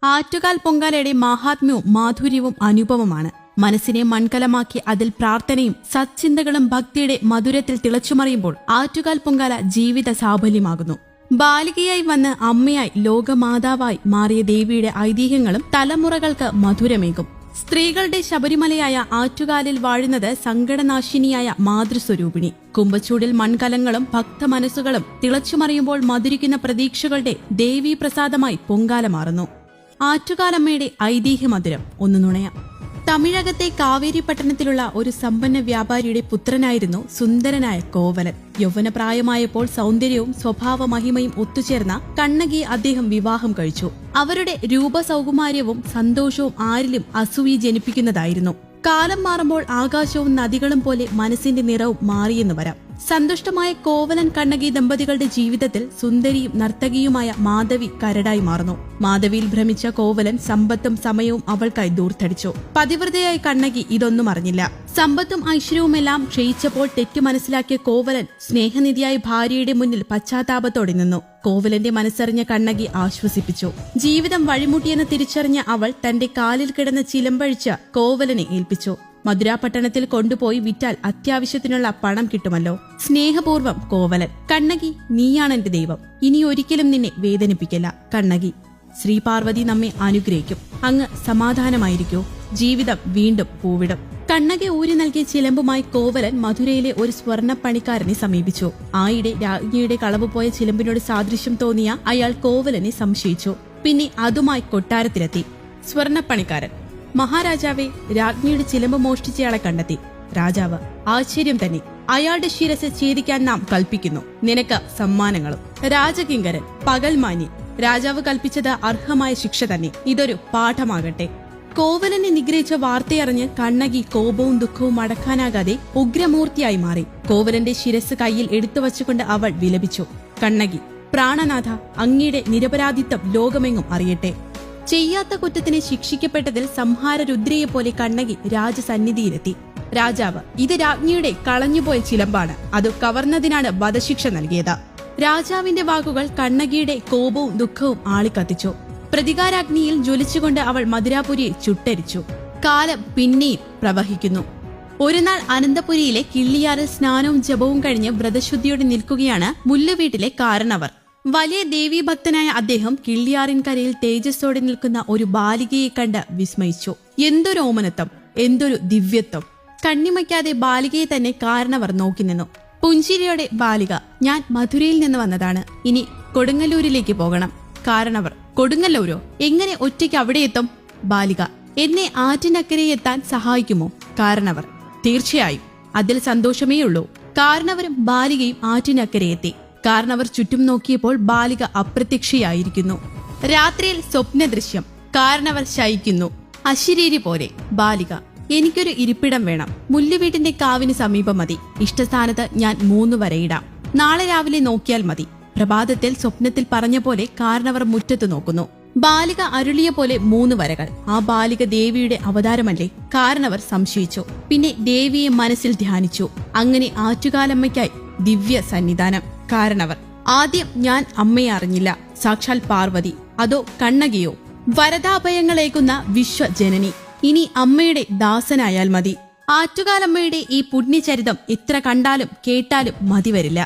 ആറ്റുകാൽ പൊങ്കാലയുടെ മാഹാത്മ്യവും മാധുര്യവും അനുപമമാണ്. മനസ്സിനെ മൺകലമാക്കി അതിൽ പ്രാർത്ഥനയും സത്ചിന്തകളും ഭക്തിയുടെ മധുരത്തിൽ തിളച്ചുമറിയുമ്പോൾ ആറ്റുകാൽ പൊങ്കാല ജീവിത സാഫല്യമാകുന്നു. ബാലികയായി വന്ന് അമ്മയായി ലോകമാതാവായി മാറിയ ദേവിയുടെ ഐതിഹ്യങ്ങളും തലമുറകൾക്ക് മധുരമേകും. സ്ത്രീകളുടെ ശബരിമലയായ ആറ്റുകാലിൽ വാഴുന്നത് സങ്കടനാശിനിയായ മാതൃസ്വരൂപിണി. കുംഭച്ചൂടിൽ മൺകലങ്ങളും ഭക്തമനസ്സുകളും തിളച്ചുമറിയുമ്പോൾ മധുരിക്കുന്ന പ്രതീക്ഷകളുടെ ദേവീപ്രസാദമായി പൊങ്കാല മാറുന്നു. ആറ്റുകാലമ്മയുടെ ഐതിഹ്യമധുരം ഒന്ന് നുണയാം. തമിഴകത്തെ കാവേരി പട്ടണത്തിലുള്ള ഒരു സമ്പന്ന വ്യാപാരിയുടെ പുത്രനായിരുന്നു സുന്ദരനായ കോവലൻ. യൗവനപ്രായമായപ്പോൾ സൗന്ദര്യവും സ്വഭാവ മഹിമയും ഒത്തുചേർന്ന കണ്ണകിയെ അദ്ദേഹം വിവാഹം കഴിച്ചു. അവരുടെ രൂപസൗകുമാര്യവും സന്തോഷവും ആരിലും അസൂയ ജനിപ്പിക്കുന്നതായിരുന്നു. കാലം മാറുമ്പോൾ ആകാശവും നദികളും പോലെ മനസ്സിന്റെ നിറവും മാറിയെന്ന് വരാം. സന്തുഷ്ടമായ കോവലൻ കണ്ണകി ദമ്പതികളുടെ ജീവിതത്തിൽ സുന്ദരിയും നർത്തകിയുമായ മാധവി കരടായി മാറുന്നു. മാധവിയിൽ ഭ്രമിച്ച കോവലൻ സമ്പത്തും സമയവും അവൾക്കായി ദൂർത്തടിച്ചു. പതിവ്രതയായ കണ്ണകി ഇതൊന്നും അറിഞ്ഞില്ല. സമ്പത്തും ഐശ്വര്യവുമെല്ലാം ക്ഷയിച്ചപ്പോൾ തെറ്റു മനസ്സിലാക്കിയ കോവലൻ സ്നേഹനിധിയായ ഭാര്യയുടെ മുന്നിൽ പശ്ചാത്താപത്തോടെ നിന്നു. കോവലന്റെ മനസ്സറിഞ്ഞ കണ്ണകി ആശ്വസിപ്പിച്ചു. ജീവിതം വഴിമുട്ടിയെന്ന് തിരിച്ചറിഞ്ഞ അവൾ തന്റെ കാലിൽ കിടന്ന് ചിലമ്പഴിച്ച് കോവലനെ ഏൽപ്പിച്ചു. മധുരാപട്ടണത്തിൽ കൊണ്ടുപോയി വിറ്റാൽ അത്യാവശ്യത്തിനുള്ള പണം കിട്ടുമല്ലോ. സ്നേഹപൂർവ്വം കോവലൻ. കണ്ണകി, നീയാണെന്റെ ദൈവം. ഇനി ഒരിക്കലും നിന്നെ വേദനിപ്പിക്കില്ല കണ്ണകി. ശ്രീപാർവതി നമ്മെ അനുഗ്രഹിക്കും. അങ്ങ് സമാധാനമായിരിക്കൂ. ജീവിതം വീണ്ടും പൂവിടും. കണ്ണകി ഊരി നൽകിയ ചിലമ്പുമായി കോവലൻ മധുരയിലെ ഒരു സ്വർണ്ണപ്പണിക്കാരനെ സമീപിച്ചു. ആയിടെ രാജ്ഞിയുടെ കളവ് പോയ ചിലമ്പിനോട് സാദൃശ്യം തോന്നിയ അയാൾ കോവലനെ സംശയിച്ചു. പിന്നെ അതുമായി കൊട്ടാരത്തിലെത്തി. സ്വർണ്ണപ്പണിക്കാരൻ: മഹാരാജാവെ, രാജ്ഞിയുടെ ചിലമ്പ് മോഷ്ടിച്ചയാളെ കണ്ടെത്തി. രാജാവ്: ആശ്ചര്യം തന്നെ. അയാളുടെ ശിരസ് ഛേദിക്കാൻ നാം കൽപ്പിക്കുന്നു. നിനക്ക് സമ്മാനങ്ങളും. രാജകിങ്കരൻ: പകൽമാന്യൻ, രാജാവ് കൽപ്പിച്ചത് അർഹമായ ശിക്ഷ തന്നെ. ഇതൊരു പാഠമാകട്ടെ. കോവലനെ നിഗ്രഹിച്ച വാർത്തയറിഞ്ഞ് കണ്ണകി കോപവും ദുഃഖവും അടക്കാനാകാതെ ഉഗ്രമൂർത്തിയായി മാറി. കോവലന്റെ ശിരസ് കയ്യിൽ എടുത്തു വച്ചുകൊണ്ട് അവൾ വിലപിച്ചു. കണ്ണകി: പ്രാണനാഥ, അങ്ങയുടെ നിരപരാധിത്വം ലോകമെങ്ങും അറിയട്ടെ. ചെയ്യാത്ത കുറ്റത്തിന് ശിക്ഷിക്കപ്പെട്ടതിൽ സംഹാരരുദ്രയെപ്പോലെ കണ്ണകി രാജസന്നിധിയിലെത്തി. രാജാവ്: ഇത് രാജ്ഞിയുടെ കളഞ്ഞുപോയ ചിലമ്പാണ്. അത് കവർന്നതിനാണ് വധശിക്ഷ നൽകിയത്. രാജാവിന്റെ വാക്കുകൾ കണ്ണകിയുടെ കോപവും ദുഃഖവും ആളിക്കത്തിച്ചു. പ്രതികാരാഗ്നിയിൽ ജ്വലിച്ചുകൊണ്ട് അവൾ മധുരാപുരിയെ ചുട്ടരിച്ചു. കാലം പിന്നെയും പ്രവഹിക്കുന്നു. ഒരുനാൾ അനന്തപുരിയിലെ കിള്ളിയാറിൽ സ്നാനവും ജപവും കഴിഞ്ഞ് വ്രതശുദ്ധിയോടെ നിൽക്കുകയാണ് മുല്ലുവീട്ടിലെ കാരണവർ. വലിയ ദേവീഭക്തനായ അദ്ദേഹം കിള്ളിയാറിൻകരയിൽ തേജസ്സോടെ നിൽക്കുന്ന ഒരു ബാലികയെ കണ്ട് വിസ്മയിച്ചു. എന്തൊരു ഓമനത്വം, എന്തൊരു ദിവ്യത്വം! കണ്ണിമയ്ക്കാതെ ബാലികയെ തന്നെ കാരണവർ നോക്കി നിന്നു. പുഞ്ചിരിയോടെ ബാലിക: ഞാൻ മധുരയിൽ നിന്ന് വന്നതാണ്. ഇനി കൊടുങ്ങല്ലൂരിലേക്ക് പോകണം. കാരണവർ: കൊടുങ്ങല്ലൂരോ? എങ്ങനെ ഒറ്റയ്ക്ക് അവിടെ എത്തും? ബാലിക: എന്നെ ആറ്റിനക്കരെ എത്താൻ സഹായിക്കുമോ? കാരണവർ: തീർച്ചയായും. അതിൽ സന്തോഷമേ ഉള്ളൂ. കാരണവരും ബാലികയും ആറ്റിനക്കരെ എത്തി. കാരണവർ ചുറ്റും നോക്കിയപ്പോൾ ബാലിക അപ്രത്യക്ഷയായിരിക്കുന്നു. രാത്രിയിൽ സ്വപ്നദൃശ്യം. കാരണവർ ശയിക്കുന്നു. അശരീരി പോലെ. ബാലിക: എനിക്കൊരു ഇരിപ്പിടം വേണം. മുല്ലുവീട്ടിന്റെ കാവിന് സമീപം മതി. ഇഷ്ടസ്ഥാനത്ത് ഞാൻ 3 വരയിടാം. നാളെ രാവിലെ നോക്കിയാൽ മതി. പ്രഭാതത്തിൽ സ്വപ്നത്തിൽ പറഞ്ഞ പോലെ കാരണവർ മുറ്റത്ത് നോക്കുന്നു. ബാലിക അരുളിയ പോലെ 3 വരകൾ. ആ ബാലിക ദേവിയുടെ അവതാരമല്ലേ? കാരണവർ സംശയിച്ചു. പിന്നെ ദേവിയെ മനസ്സിൽ ധ്യാനിച്ചു. അങ്ങനെ ആറ്റുകാലമ്മയ്ക്കായി ദിവ്യ സന്നിധാനം. കാരണവർ: ആദ്യം ഞാൻ അമ്മയെ അറിഞ്ഞില്ല. സാക്ഷാൽ പാർവതി, അതോ കണ്ണകിയോ? വരദാഭയങ്ങളേകുന്ന വിശ്വജനനി. ഇനി അമ്മയുടെ ദാസനായാൽ മതി. ആറ്റുകാലമ്മയുടെ ഈ പുണ്യചരിതം എത്ര കണ്ടാലും കേട്ടാലും മതിവരില്ല.